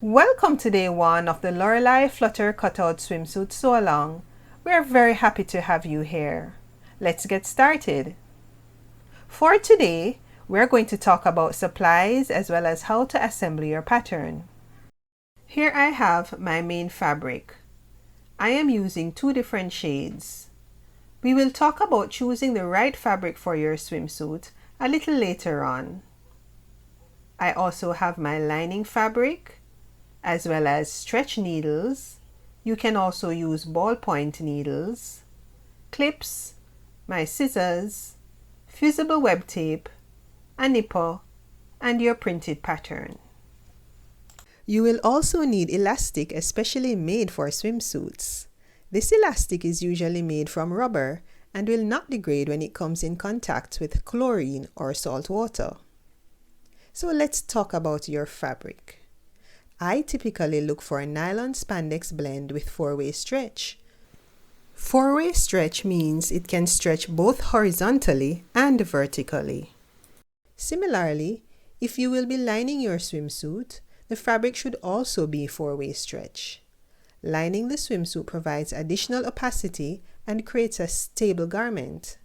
Welcome to day one of the Lorelei Flutter Cutout Swimsuit Sew Along. We are very happy to have you here. Let's get started. For today, we're going to talk about supplies as well as how to assemble your pattern. Here I have my main fabric. I am using two different shades. We will talk about choosing the right fabric for your swimsuit a little later on. I also have my lining fabric, as well as stretch needles. You can also use ballpoint needles, clips, my scissors, fusible web tape, a nipper, and your printed pattern. You will also need elastic especially made for swimsuits. This elastic is usually made from rubber and will not degrade when it comes in contact with chlorine or salt water. So let's talk about your fabric. I typically look for a nylon spandex blend with 4-way stretch. 4-way stretch means it can stretch both horizontally and vertically. Similarly, if you will be lining your swimsuit, the fabric should also be 4-way stretch. Lining the swimsuit provides additional opacity and creates a stable garment.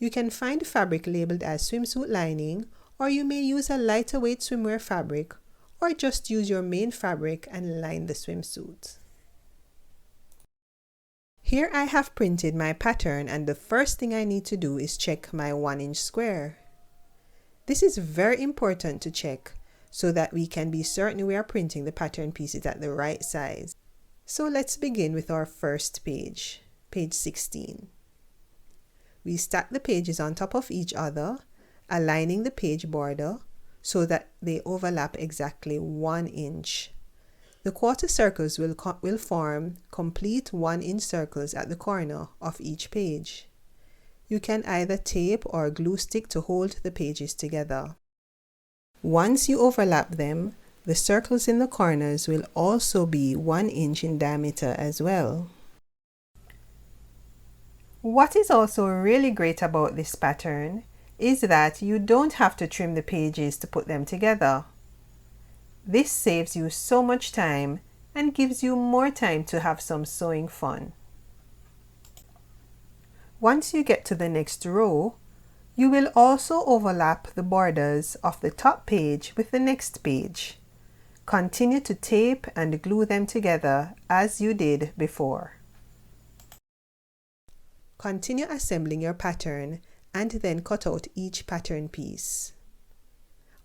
You can find fabric labeled as swimsuit lining, or you may use a lighter weight swimwear fabric, or just use your main fabric and line the swimsuit. Here I have printed my pattern, and the first thing I need to do is check my 1-inch square. This is very important to check so that we can be certain we are printing the pattern pieces at the right size. So let's begin with our first page, page 16. We stack the pages on top of each other, aligning the page border so that they overlap exactly 1 inch. The quarter circles will form complete 1-inch circles at the corner of each page. You can either tape or glue stick to hold the pages together. Once you overlap them, the circles in the corners will also be 1 inch in diameter as well. What is also really great about this pattern is that you don't have to trim the pages to put them together. This saves you so much time and gives you more time to have some sewing fun. Once you get to the next row, you will also overlap the borders of the top page with the next page. Continue to tape and glue them together as you did before. Continue assembling your pattern and then cut out each pattern piece.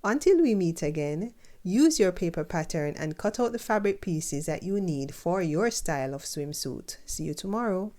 Until we meet again, use your paper pattern and cut out the fabric pieces that you need for your style of swimsuit. See you tomorrow.